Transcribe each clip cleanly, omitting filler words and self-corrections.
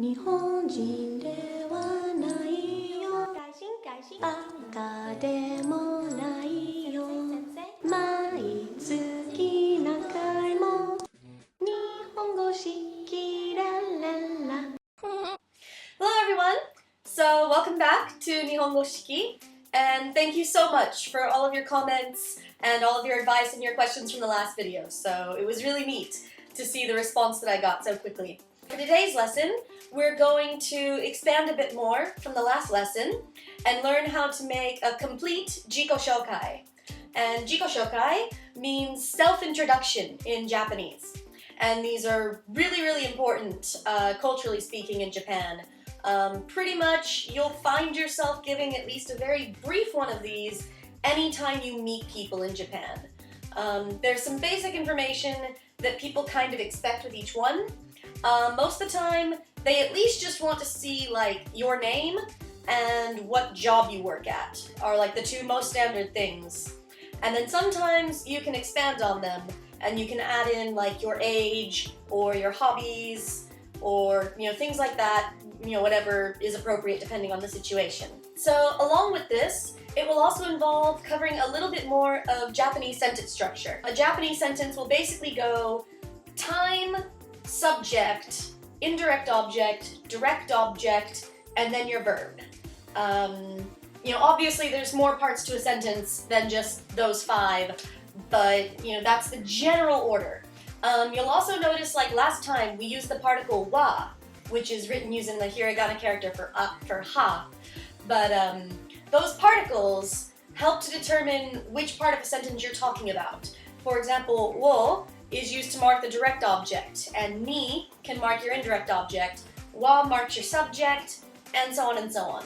日本人ではないよバカでもないよ毎月何回も日本語式ラララ Hello everyone! So welcome back to NihongoShiki, and thank you so much for all of your comments and all of your advice and your questions from the last video. So it was really neat to see the response that I got so quickly. For today's lesson, we're going to expand a bit more from the last lesson and learn how to make a complete jikoshokai. And jikoshokai means self-introduction in Japanese. And these are really important, culturally speaking, in Japan. Pretty much, you'll find yourself giving at least a very brief one of these anytime you meet people in Japan. There's some basic information that people kind of expect with each one. Most of the time, they at least just want to see like your name and what job you work at are like the two most standard things. And then sometimes you can expand on them and you can add in like your age or your hobbies or things like that, whatever is appropriate depending on the situation. So along with this, it will also involve covering a little bit more of Japanese sentence structure. A Japanese sentence will basically go time, subject, indirect object, direct object, and then your verb. Obviously there's more parts to a sentence than just those five, but that's the general order. You'll also notice, like last time, we used the particle wa, which is written using the hiragana character for ha. But those particles help to determine which part of a sentence you're talking about. For example, wo is used to mark the direct object, and ni can mark your indirect object, wa marks your subject, and so on and so on.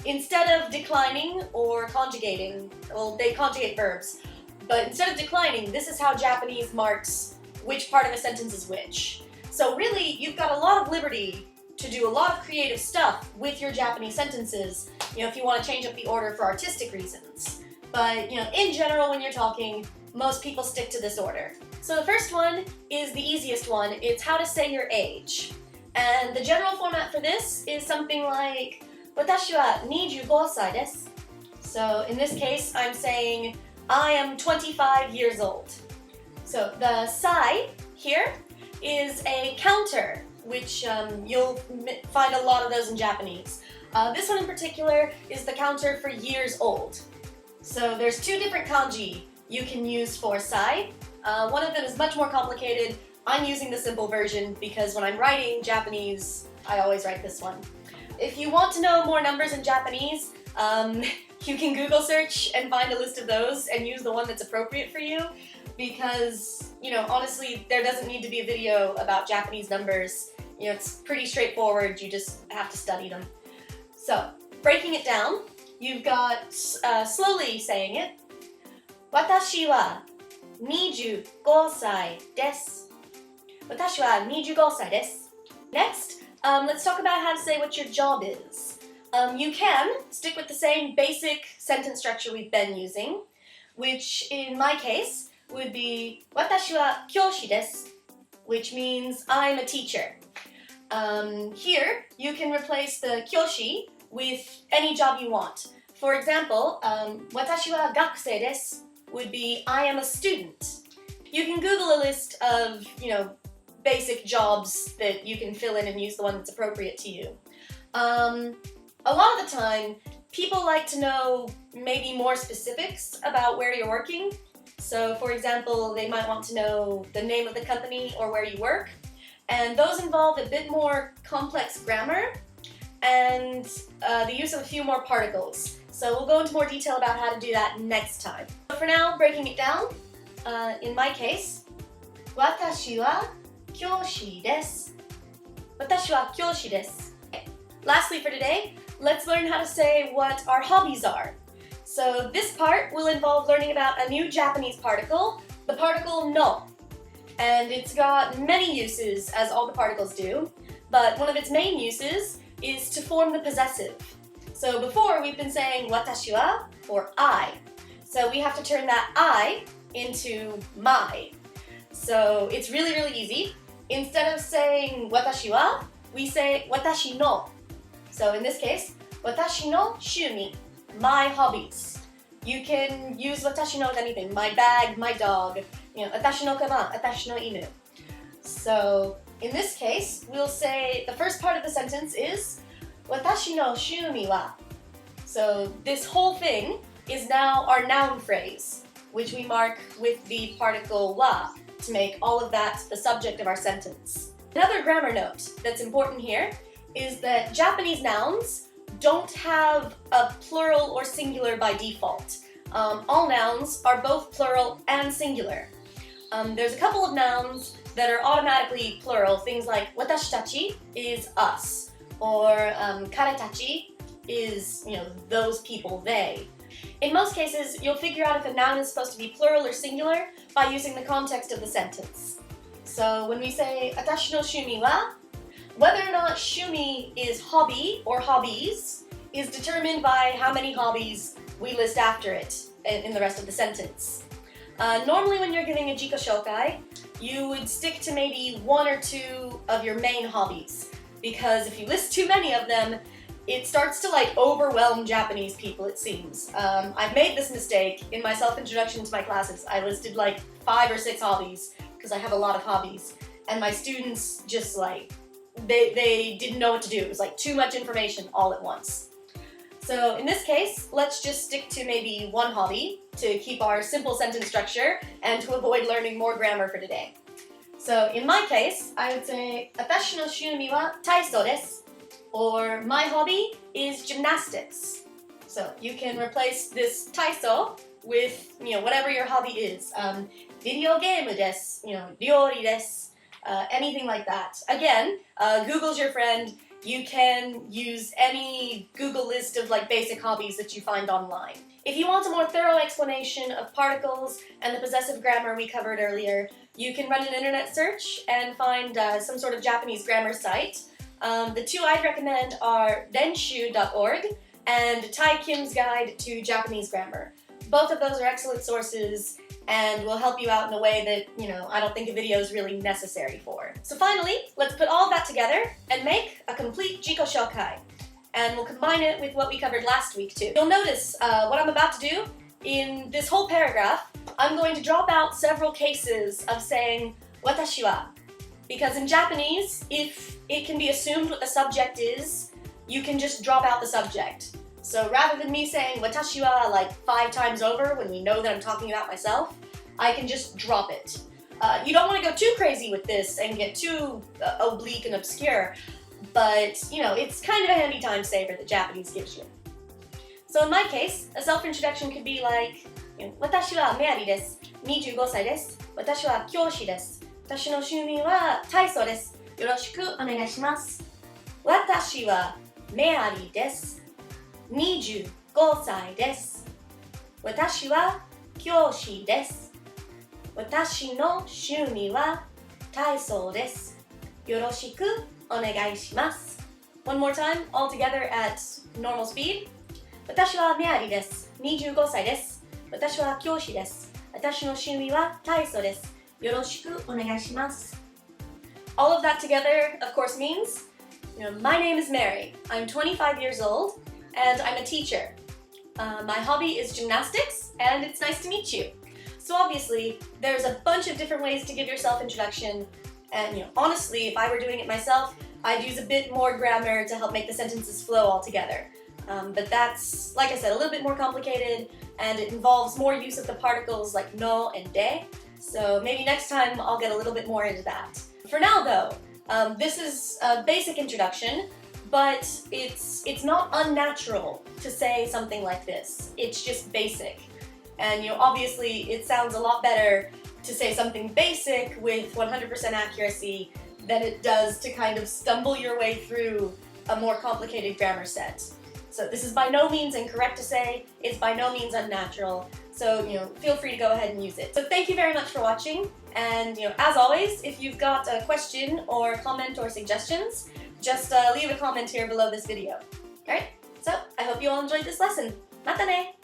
Instead of declining or conjugating, well, they conjugate verbs, but instead of declining, this is how Japanese marks which part of a sentence is which. So really, you've got a lot of liberty to do a lot of creative stuff with your Japanese sentences, if you want to change up the order for artistic reasons. But, in general, when you're talking, most people stick to this order. So the first one is the easiest one. It's how to say your age. And the general format for this is something like, 私は25歳です. So in this case, I'm saying, I am 25 years old. So the sai here is a counter, which you'll find a lot of those in Japanese. This one in particular is the counter for years old. So there's two different kanji you can use for sai. One of them is much more complicated. I'm using the simple version because when I'm writing Japanese, I always write this one. If you want to know more numbers in Japanese, you can Google search and find a list of those and use the one that's appropriate for you because, honestly, there doesn't need to be a video about Japanese numbers. It's pretty straightforward. You just have to study them. So, breaking it down, you've got slowly saying it. 私は25歳です. 私は25歳です. Next, let's talk about how to say what your job is. You can stick with the same basic sentence structure we've been using, which in my case would be 私は教師です, which means I'm a teacher. Here, you can replace the kyoshi with any job you want. For example, 私は学生です would be I am a student. You can Google a list of, basic jobs that you can fill in and use the one that's appropriate to you. A lot of the time, people like to know maybe more specifics about where you're working. So, for example, they might want to know the name of the company or where you work. And those involve a bit more complex grammar and the use of a few more particles. So we'll go into more detail about how to do that next time. But for now, breaking it down, in my case, 私は教師です. 私は教師です. Lastly for today, let's learn how to say what our hobbies are. So this part will involve learning about a new Japanese particle, the particle no. And it's got many uses, as all the particles do, but one of its main uses is to form the possessive. So before, we've been saying 私は or I. So we have to turn that I into my. So it's really easy. Instead of saying 私は, we say watashi no. So in this case, watashi no shumi, my hobbies. You can use watashi no with anything, my bag, my dog, watashi no kaban, watashi no inu. So in this case, we'll say the first part of the sentence is watashi no shumi wa. So this whole thing is now our noun phrase, which we mark with the particle wa to make all of that the subject of our sentence. Another grammar note that's important here is that Japanese nouns don't have a plural or singular by default. All nouns are both plural and singular. There's a couple of nouns that are automatically plural, things like watashitachi is us, or karetachi is, those people, they. In most cases, you'll figure out if a noun is supposed to be plural or singular by using the context of the sentence. So when we say watashi no shumi wa, whether or not shumi is hobby or hobbies is determined by how many hobbies we list after it in the rest of the sentence. Normally when you're giving a jiko shokai, you would stick to maybe one or two of your main hobbies, because if you list too many of them, it starts to overwhelm Japanese people, it seems. I've made this mistake in my self-introduction to my classes. I listed 5 or 6 hobbies because I have a lot of hobbies, and my students just they didn't know what to do. It was too much information all at once. So in this case, let's just stick to maybe one hobby to keep our simple sentence structure and to avoid learning more grammar for today. So in my case, I would say, watashi no shumi wa taisou desu, or my hobby is gymnastics. So you can replace this taisou with, whatever your hobby is. Video game desu, ryori desu, anything like that. Again, Google's your friend. You can use any Google list of basic hobbies that you find online. If you want a more thorough explanation of particles and the possessive grammar we covered earlier, you can run an internet search and find some sort of Japanese grammar site. The two I'd recommend are denshu.org and Tai Kim's Guide to Japanese Grammar. Both of those are excellent sources and will help you out in a way that, I don't think a video is really necessary for. So finally, let's put all of that together and make a complete jiko shokai. And we'll combine it with what we covered last week too. You'll notice what I'm about to do in this whole paragraph. I'm going to drop out several cases of saying watashi wa. Because in Japanese, if it can be assumed what the subject is, you can just drop out the subject. So rather than me saying watashi wa 5 times over when we know that I'm talking about myself, I can just drop it. You don't want to go too crazy with this and get too oblique and obscure, but it's kind of a handy time saver that Japanese gives you. So in my case, a self-introduction could be watashi wa meari desu, 25 歳です。私は教師です。私の趣味は体操です。よろしくお願いします。私はメアリーです。25歳です。私は教師です。私の趣味は体操です。よろしくお願いします。One more time, all together at normal speed. 私はメアリーです。25歳です。私は教師です。私の趣味は体操です。よろしくお願いします。All of that together, of course, means, my name is Mary. I'm 25 years old. And I'm a teacher. My hobby is gymnastics, and it's nice to meet you. So obviously, there's a bunch of different ways to give your self-introduction, and honestly, if I were doing it myself, I'd use a bit more grammar to help make the sentences flow all together. But that's, like I said, a little bit more complicated, and it involves more use of the particles like no and de, so maybe next time I'll get a little bit more into that. For now though, this is a basic introduction, but it's not unnatural to say something like this. It's just basic. And obviously it sounds a lot better to say something basic with 100% accuracy than it does to kind of stumble your way through a more complicated grammar set. So this is by no means incorrect to say, it's by no means unnatural, so feel free to go ahead and use it. So thank you very much for watching, and as always, if you've got a question or comment or suggestions, just leave a comment here below this video. Alright, so I hope you all enjoyed this lesson. Mata ne!